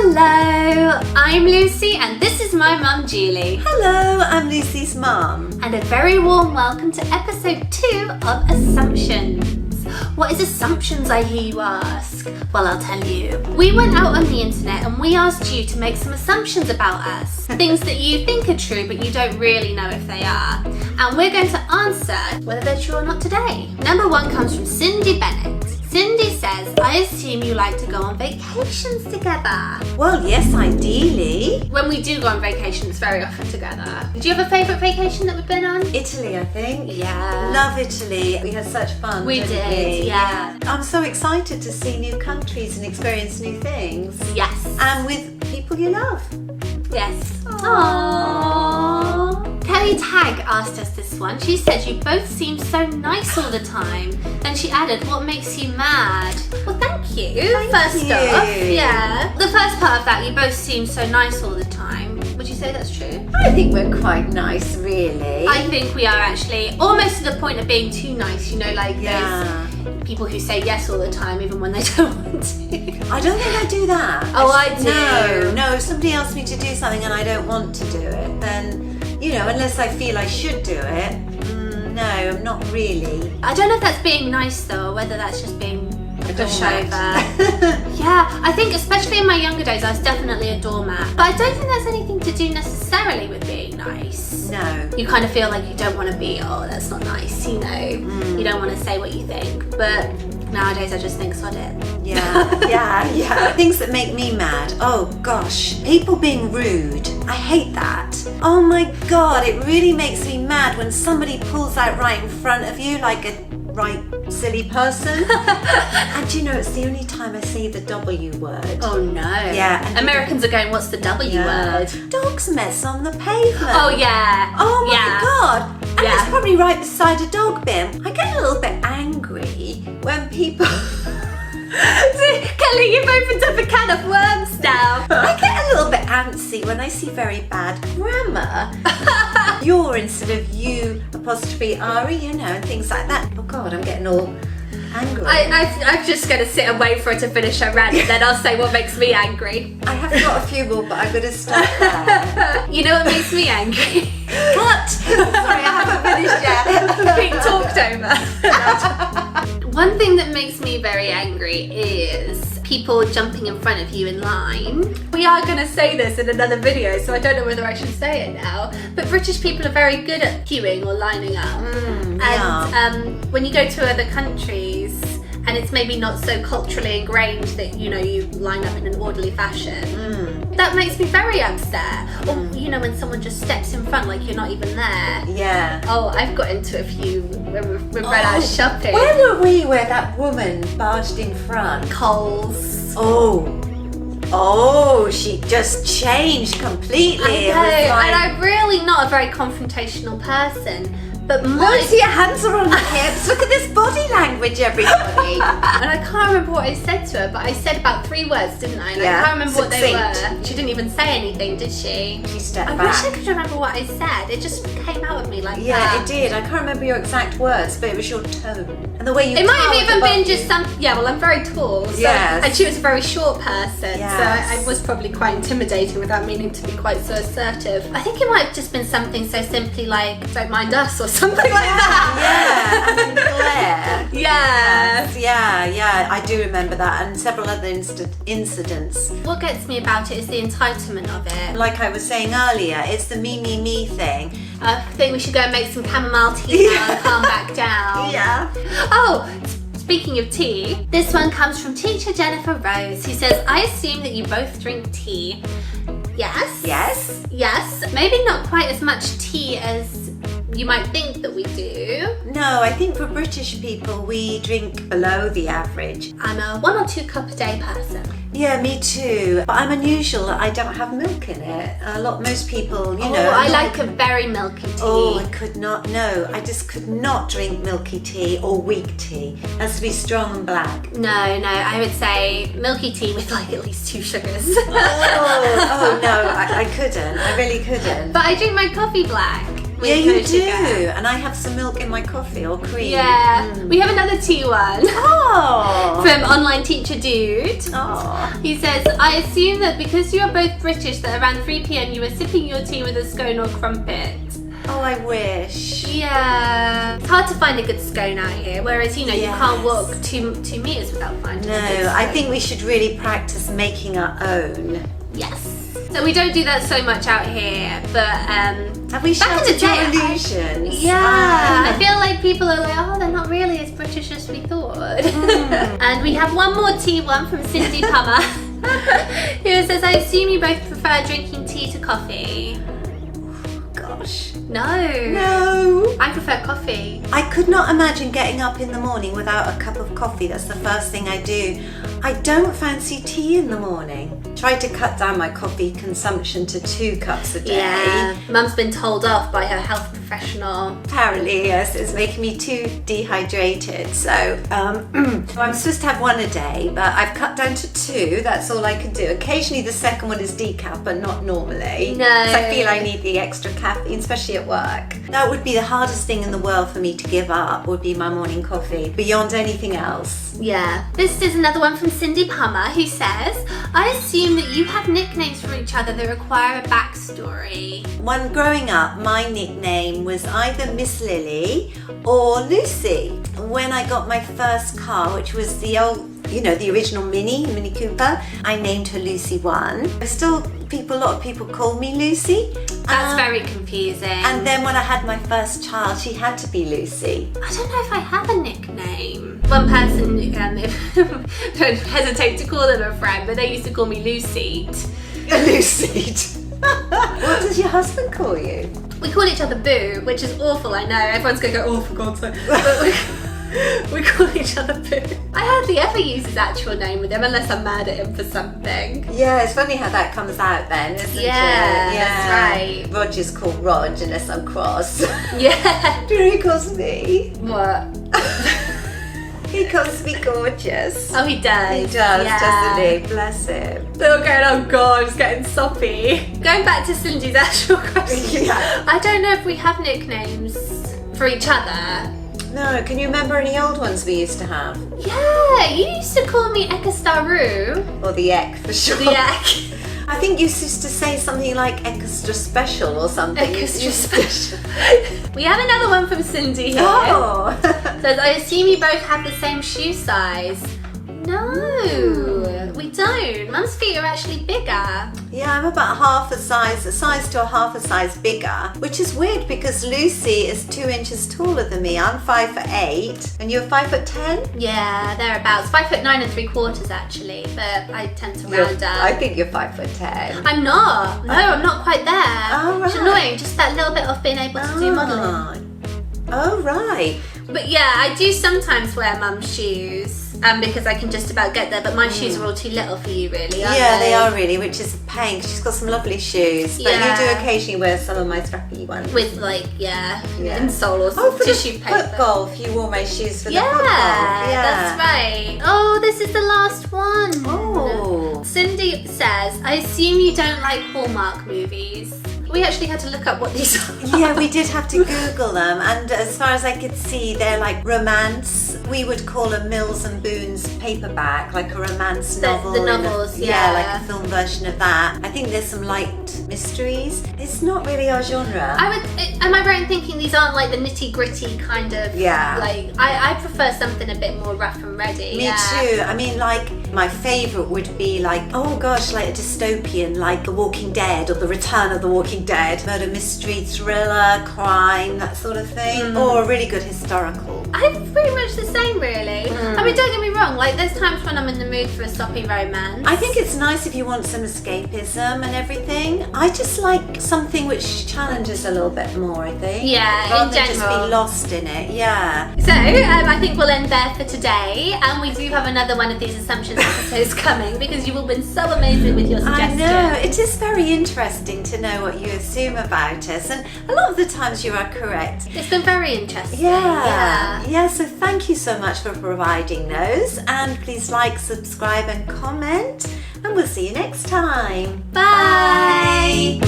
Hello, I'm Lucy and this is my mum Julie. Hello, I'm Lucy's mum. And a very warm welcome to episode 2 of Assumptions. What is assumptions, I hear you ask? Well, I'll tell you. We went out on the internet and we asked you to make some assumptions about us. Things that you think are true but you don't really know if they are. And we're going to answer whether they're true or not today. Number 1 comes from Cindy Bennett. Cindy says, I assume you like to go on vacations together. Well, yes, ideally. When we do go on vacation, it's very often together. Do you have a favourite vacation that we've been on? Italy, I think. Yeah. Love Italy. We had such fun. We did, yeah. I'm so excited to see new countries and experience new things. Yes. And with people you love. Yes. Aww. Kelly Tagg asked us this one. She said, you both seem so nice all the time. Then she added, what makes you mad? Well, thank you. First off, yeah. The first part of that, you both seem so nice all the time. Would you say that's true? I think we're quite nice, really. I think we are actually, almost to the point of being too nice, you know, like those people who say yes all the time even when they don't want to. I don't think I do that. Oh, I do. No, if somebody asks me to do something and I don't want to do it, then, you know, unless I feel I should do it, no, I'm not really. I don't know if that's being nice though, or whether that's just being a pushover. doormat. Yeah, I think especially in my younger days I was definitely a doormat. But I don't think there's anything to do necessarily with being nice. No. You kind of feel like you don't want to be, oh, that's not nice, you know. You don't want to say what you think. But nowadays I just think, sod it. Yeah. Things that make me mad. Oh gosh. People being rude. I hate that. Oh my God, it really makes me mad when somebody pulls out right in front of you like a right silly person. And you know, it's the only time I see the W word. Oh no. Yeah. And Americans are going, what's the W word? Dogs mess on the pavement. Oh yeah. Oh my God. And Yeah. it's probably right beside a dog bin. I get a little bit angry when people... Kelly, you've opened up a can of worms now. I get a little bit antsy when I see very bad grammar. You're instead of you apostrophe R-E, you know, and things like that. Oh God, I'm getting all angry. I'm just going to sit and wait for her to finish her rant and then I'll say what makes me angry. I have got a few more, but I'm going to stop there. You know what makes me angry? What? Sorry, I haven't finished yet. Being talked over. One thing that makes me very angry is people jumping in front of you in line. We are going to say this in another video, so I don't know whether I should say it now, but British people are very good at queuing or lining up. And when you go to other countries and it's maybe not so culturally ingrained that, you know, you line up in an orderly fashion, that makes me very upset. Or, you know, when someone just steps in front like you're not even there. Yeah. Oh, I've got into a few when we've run out shopping. Where were we where that woman barged in front? Coles. Oh, she just changed completely. I know, and I'm really not a very confrontational person. But Look, your hands are on her hips. Look at this body language, everybody. And I can't remember what I said to her, but I said about 3 words, didn't I? And I can't remember what they were. She didn't even say anything, did she? She stepped I back. wish I could remember what I said. It just came out of me like that. Yeah, it did. I can't remember your exact words, but it was your tone and the way you. It might have even been you. just some. Yeah, well, I'm very tall. So, Yes. and she was a very short person, Yes. so I was probably quite intimidating without meaning to be quite so assertive. I think it might have just been something so simply like, don't mind us or something like that. Yeah, I mean, Claire. Yeah. Yeah, I do remember that, and several other incidents. What gets me about it is the entitlement of it. Like I was saying earlier, it's the me thing. I think we should go and make some chamomile tea now and calm back down. Yeah. Oh, speaking of tea, this one comes from teacher Jennifer Rose, who says, I assume that you both drink tea. Yes. Maybe not quite as much tea as you might think that we do. No, I think for British people, we drink below the average. I'm a 1 or 2 cup a day person. Yeah, me too. But I'm unusual that I don't have milk in it. Most people, you know. I like a very milky tea. Oh, I could not. No, I just could not drink milky tea or weak tea. It has to be strong and black. No, I would say milky tea with like at least 2 sugars. Oh no, I couldn't. I really couldn't. But I drink my coffee black. with Yeah, you no do. sugar. And I have some milk in my coffee or cream. Yeah. We have another tea one. Oh. From Online Teacher Dude. Oh. He says, I assume that because you are both British that around 3 p.m. you were sipping your tea with a scone or crumpet. Oh, I wish. Yeah. It's hard to find a good scone out here, whereas, you know, you can't Yes. walk 2 meters without finding a good No, I scone. think we should really practice making our own. Yes. So we don't do that so much out here, but Have we back in the shattered your day, illusions? yeah, I feel like people are like, oh, they're not really as British as we thought. And we have one more tea one from Cindy Pummer, who says, I assume you both prefer drinking tea to coffee. Gosh. No. No. I prefer coffee. I could not imagine getting up in the morning without a cup of coffee. That's the first thing I do. I don't fancy tea in the morning. Try to cut down my coffee consumption to 2 cups a day. Yeah. Mum's been told off by her health professional. Apparently, yes, it's making me too dehydrated. So I'm supposed to have 1 a day, but I've cut down to 2. That's all I can do. Occasionally the second one is decaf, but not normally. No. Because I feel I need the extra caffeine, especially at work. That would be the hardest thing in the world for me to give up, would be my morning coffee, beyond anything else. Yeah. This is another one from Cindy Pummer, who says, I assume that you have nicknames for each other that require a backstory. When growing up, my nickname was either Miss Lily or Lucy. When I got my first car, which was the old, you know, the original Mini Cooper, I named her Lucy 1. Still, a lot of people call me Lucy. That's very confusing. And then when I had my first child, she had to be Lucy. I don't know if I have a nickname. One person, don't hesitate to call them a friend, but they used to call me Lucy. Lucy. What does your husband call you? We call each other Boo, which is awful, I know. Everyone's going to go, oh, for God's sake. But we call each other Boo. I hardly ever use his actual name with him unless I'm mad at him for something. Yeah, it's funny how that comes out then, isn't it? That's right. Roger's called Rog unless I'm cross. Yeah. Do you know he calls me? What? He calls me gorgeous. Oh, he does. He does, yeah. doesn't he? Bless him. They're all going, oh God, it's getting soppy. Going back to Cindy's actual question. Yeah. I don't know if we have nicknames for each other. No, can you remember any old ones we used to have? Yeah, you used to call me Ekastaru. Or the Ek for sure. The Ek. I think you used to say something like extra special or something. Extra special. We have another one from Cindy here. Oh. Says, I assume you both have the same shoe size. No, we don't. Mum's feet are actually bigger. Yeah, I'm about a size to a half a size bigger, which is weird because Lucy is 2 inches taller than me. I'm 5'8", and you're 5'10". Yeah, thereabouts. 5'9"3/4" actually, but I tend to round up. I think you're 5'10". I'm not. No, I'm not quite there. Oh, right. It's annoying, just that little bit of being able to do modelling. Oh, right. But yeah, I do sometimes wear Mum's shoes. Because I can just about get there, but my shoes are all too little for you, really, aren't Yeah, they are really, which is a pain. 'Cause she's got some lovely shoes, but Yeah. you do occasionally wear some of my strappy ones. With like, yeah, Yeah. insole or Oh, for tissue the paper. foot golf, you wore my shoes for Yeah, the foot golf. Yeah, that's right. Oh, this is the last one. Oh. Cindy says, I assume you don't like Hallmark movies. We actually had to look up what these are. Yeah, we did have to Google them, and as far as I could see, they're like romance. We would call them Mills and Boon's paperback, like a romance novel. The novels, Yeah, yeah. like a film version of that. I think there's some light mysteries. It's not really our genre. Am I right in thinking these aren't like the nitty gritty kind of? Yeah. Like I prefer something a bit more rough and ready. Me too. I mean, like, my favourite would be like, oh gosh, like a dystopian, like The Walking Dead or The Return of the Walking Dead. Murder mystery, thriller, crime, that sort of thing. Or a really good historical. I'm pretty much the same, really. I mean, don't get me wrong, like there's times when I'm in the mood for a soppy romance. I think it's nice if you want some escapism and everything. I just like something which challenges a little bit more, I think. Yeah, rather in than just general. be lost in it, yeah. So, I think we'll end there for today, and we do have another one of these assumptions episodes coming because you've all been so amazing with your suggestions. I know, it is very interesting to know what you assume about us, and a lot of the times you are correct. It's been very interesting. Yeah, so thank you so much for providing those, and please like, subscribe and comment, and we'll see you next time. Bye.